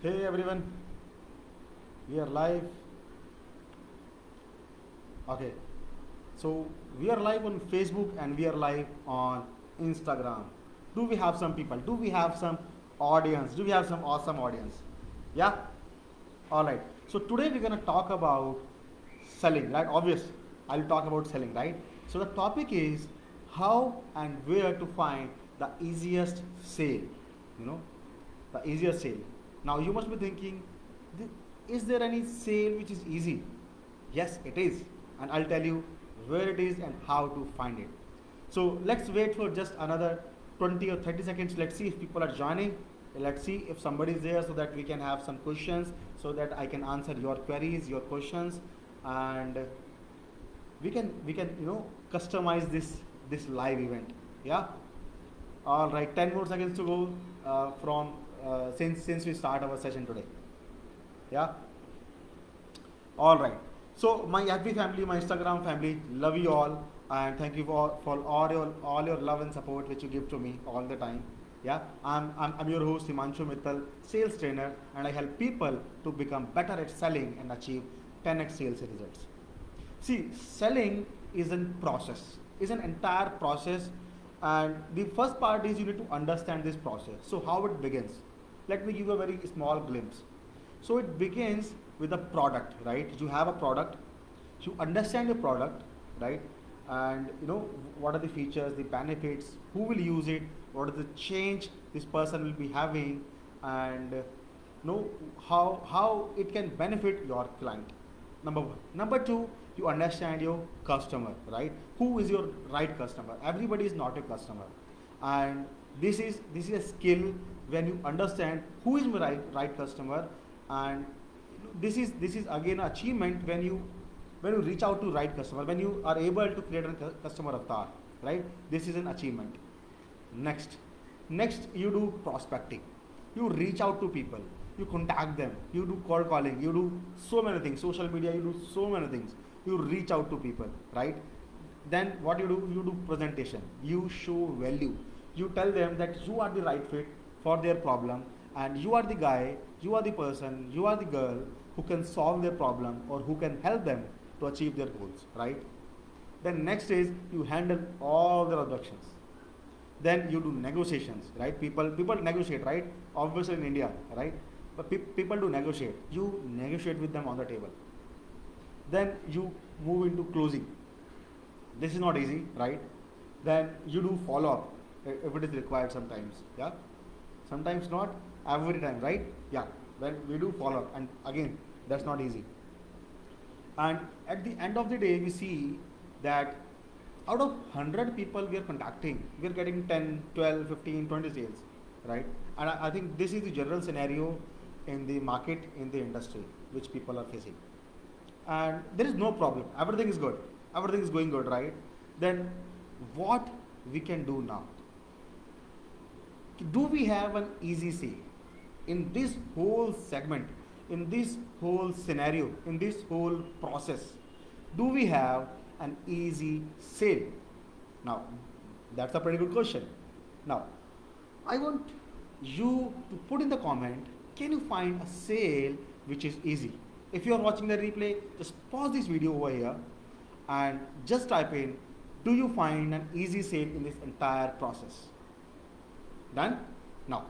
Hey everyone, we are live. Okay, so we are live on Facebook and we are live on Instagram. Do we have some people? Do we have some audience? Do we have some awesome audience? Yeah? Alright. So today we're gonna talk about selling, right? Obvious. I'll talk about selling, right? So the topic is how and where to find the easiest sale. You know, the easiest sale. Now you must be thinking, is there any sale which is easy? Yes, it is, and I'll tell you where it is and how to find it. So let's wait for just another 20 or 30 seconds. Let's see if people are joining. Let's see if somebody is there so that we can have some questions so that I can answer your queries, your questions, and we can customize this live event. Yeah. All right. 10 more seconds to go from since we start our session today. Yeah. All right. So my happy family, my Instagram family, love you all, and thank you for all your love and support which you give to me all the time. Yeah, I'm your host Himanshu Mittal, sales trainer, and I help people to become better at selling and achieve 10x sales results. See, selling is a process, is an entire process, and the first part is you need to understand this process. So how it begins? Let me give you a very small glimpse. So it begins with a product, right? You have a product, you understand your product, right? And you know what are the features, the benefits, who will use it, what is the change this person will be having, and know how it can benefit your client. Number one. Number two, you understand your customer, right? Who is your right customer? Everybody is not a customer, and this is a skill when you understand who is my right customer, and this is again an achievement when you reach out to right customer, when you are able to create a customer avatar, right? This is an achievement. Next, you do prospecting. You reach out to people, you contact them, you do cold calling, you do so many things, social media, you do so many things. You reach out to people, right? Then what you do? You do presentation, you show value, you tell them that you are the right fit for their problem, and you are the guy, you are the person, you are the girl who can solve their problem or who can help them to achieve their goals, right? Then next is you handle all their objections. Then you do negotiations, right? People negotiate, right? Obviously in India, right? But people do negotiate. You negotiate with them on the table. Then you move into closing. This is not easy, right? Then you do follow up if it is required sometimes. Yeah, sometimes not every time, right? Yeah, when we do follow up, and again that's not easy. And at the end of the day, we see that out of 100 people we are contacting, we are getting 10, 12, 15, 20 sales, right? And I think this is the general scenario in the market, in the industry, which people are facing. And there is no problem. Everything is good. Everything is going good, right? Then what we can do now? Do we have an easy say in this whole segment, in this whole scenario, in this whole process? Do we have an easy sale? Now, that's a pretty good question. Now, I want you to put in the comment, can you find a sale which is easy? If you are watching the replay, just pause this video over here and just type in, do you find an easy sale in this entire process? Done? Now,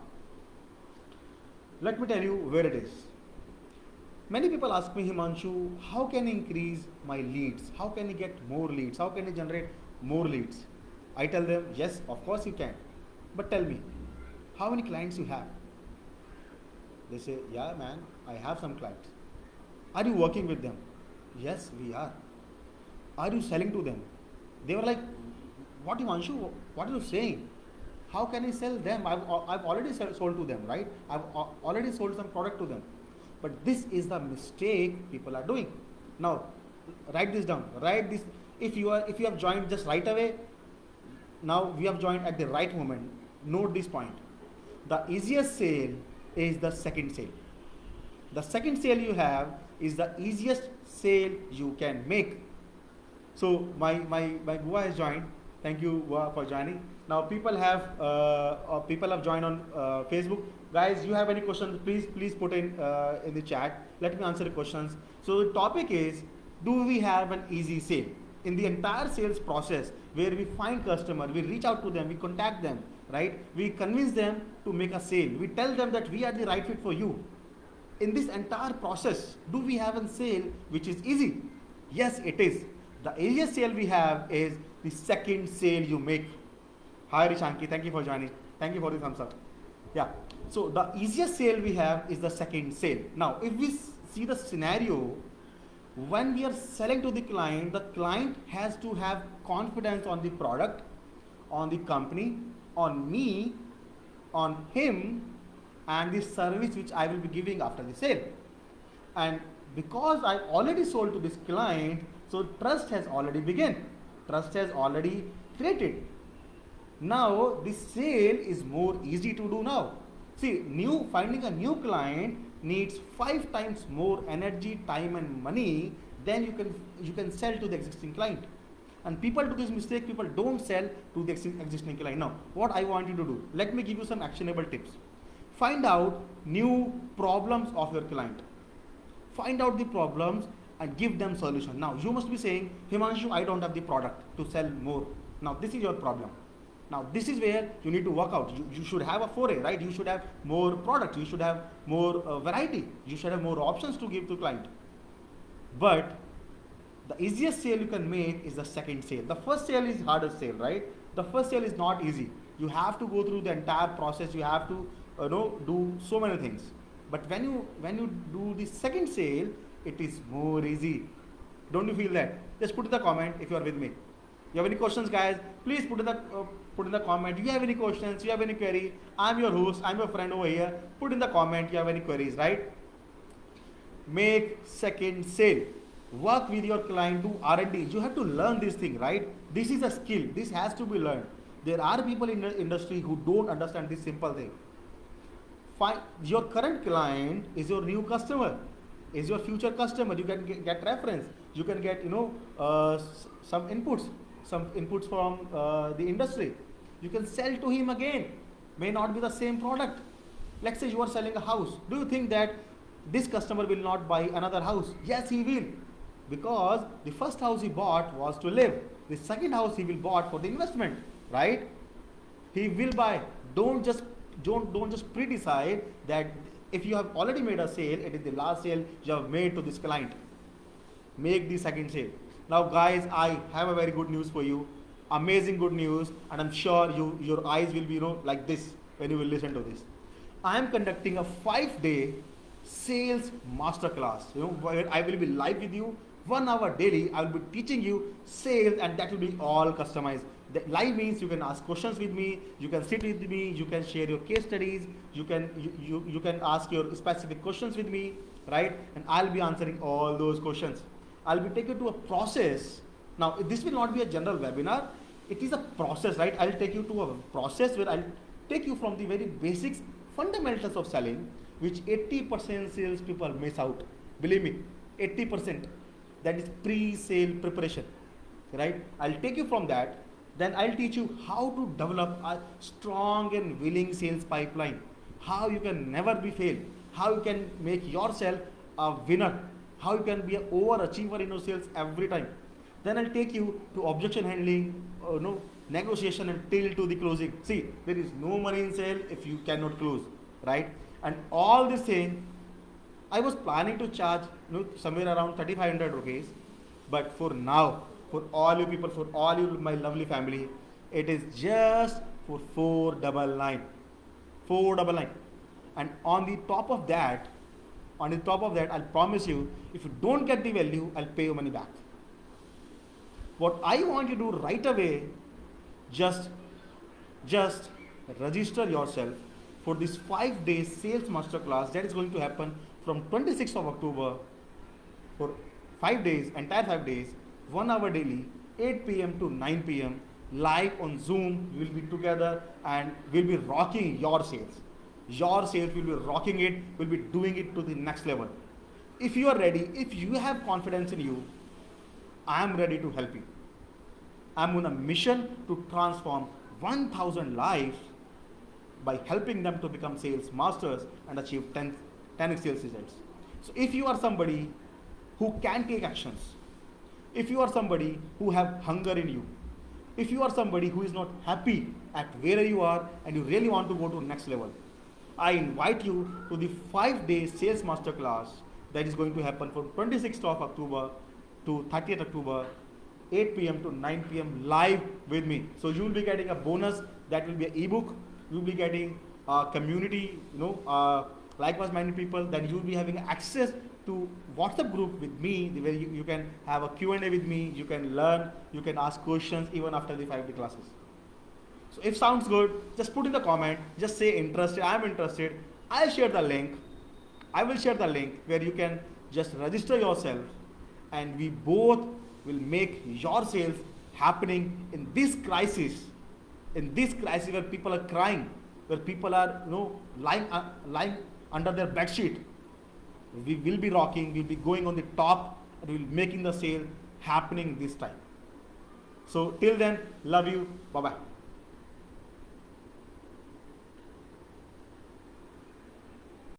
let me tell you where it is. Many people ask me, Himanshu, how can I increase my leads? How can I get more leads? How can I generate more leads? I tell them, yes, of course you can. But tell me, how many clients you have? They say, yeah, man, I have some clients. Are you working with them? Yes, we are. Are you selling to them? They were like, what Himanshu, what are you saying? How can I sell them? I've already sold to them, right? I've already sold some product to them. But this is the mistake people are doing. Now, write this down. Write this. If you have joined just right away, now we have joined at the right moment. Note this point. The easiest sale is the second sale. The second sale you have is the easiest sale you can make. So my Gua has joined. Thank you, Gua, for joining. Now people have joined on Facebook. Guys, you have any questions? Please put in the chat. Let me answer the questions. So the topic is, do we have an easy sale? In the entire sales process, where we find customer, we reach out to them, we contact them, right? We convince them to make a sale. We tell them that we are the right fit for you. In this entire process, do we have a sale which is easy? Yes, it is. The easiest sale we have is the second sale you make. Hi Rishanki, thank you for joining. Thank you for the thumbs up. Yeah. So the easiest sale we have is the second sale. Now, if we see the scenario, when we are selling to the client has to have confidence on the product, on the company, on me, on him, and the service which I will be giving after the sale. And because I already sold to this client, so trust has already begun. Trust has already created. Now the sale is more easy to do now. See, finding a new client needs 5 times more energy, time and money than you can sell to the existing client. And people do this mistake, people don't sell to the existing client. Now, what I want you to do, let me give you some actionable tips. Find out new problems of your client. Find out the problems and give them solution. Now, you must be saying, Himanshu, I don't have the product to sell more. Now, this is your problem. Now, this is where you need to work out. You should have a foray, right? You should have more product. You should have more variety. You should have more options to give to client. But the easiest sale you can make is the second sale. The first sale is hardest sale, right? The first sale is not easy. You have to go through the entire process. You have to do so many things. But when you do the second sale, it is more easy. Don't you feel that? Just put in the comment if you are with me. You have any questions, guys? Please put in the comment. You have any questions? You have any query? I'm your host. I'm your friend over here. Put in the comment. You have any queries, right? Make second sale. Work with your client. Do R&D. You have to learn this thing, right? This is a skill. This has to be learned. There are people in the industry who don't understand this simple thing. Your current client is your new customer, is your future customer. You can get reference. You can get some inputs from the industry. You can sell to him again. May not be the same product. Let's say you are selling a house. Do you think that this customer will not buy another house? Yes, he will, because the first house he bought was to live. The second house he will bought for the investment, right? He will buy. Don't just pre-decide that if you have already made a sale, it is the last sale you have made to this client. Make the second sale. Now, guys, I have a very good news for you. Amazing good news, and I'm sure your eyes will be like this when you will listen to this. I am conducting a 5-day sales masterclass. Where I will be live with you 1 hour daily. I will be teaching you sales, and that will be all customized. The live means you can ask questions with me, you can sit with me, you can share your case studies, you can ask your specific questions with me, right? And I'll be answering all those questions. I'll be taking you to a process. Now, this will not be a general webinar. It is a process, right? I'll take you to a process where I'll take you from the very basics, fundamentals of selling, which 80% sales people miss out. Believe me, 80%. That is pre-sale preparation, right? I'll take you from that. Then I'll teach you how to develop a strong and willing sales pipeline. How you can never be failed. How you can make yourself a winner. How you can be an overachiever in your sales every time. Then I'll take you to objection handling, negotiation until to the closing. See, there is no money in sale if you cannot close, right? And all this thing, I was planning to charge somewhere around 3,500 rupees, but for now, for all you people, for all you my lovely family, it is just for 499. 499. And on the top of that, I'll promise you, if you don't get the value, I'll pay your money back. What I want you to do right away, just register yourself for this 5-day sales masterclass that is going to happen from 26th of October for 5 days, entire 5 days, 1 hour daily, 8 p.m. to 9 p.m. live on Zoom. We will be together and we'll be rocking your sales. Your sales will be rocking it. We'll be doing it to the next level. If you are ready, if you have confidence in you, I am ready to help you. I'm on a mission to transform 1,000 lives by helping them to become sales masters and achieve 10x sales results. So if you are somebody who can take actions, if you are somebody who have hunger in you, if you are somebody who is not happy at where you are and you really want to go to the next level, I invite you to the 5-day sales masterclass that is going to happen from 26th of October to 30th October, 8 p.m. to 9 p.m. live with me. So you will be getting a bonus that will be an ebook. You will be getting a community, likewise minded people. Then you will be having access to WhatsApp group with me where you can have a Q&A with me. You can learn. You can ask questions even after the 5-day classes. So if sounds good, just put in the comment. Just say interested. I am interested. I'll share the link. I will share the link where you can just register yourself, and we both will make your sales happening in this crisis where people are crying, where people are lying under their bed sheet. We will be rocking, we'll be going on the top, and we'll be making the sale happening this time. So till then, love you, bye bye.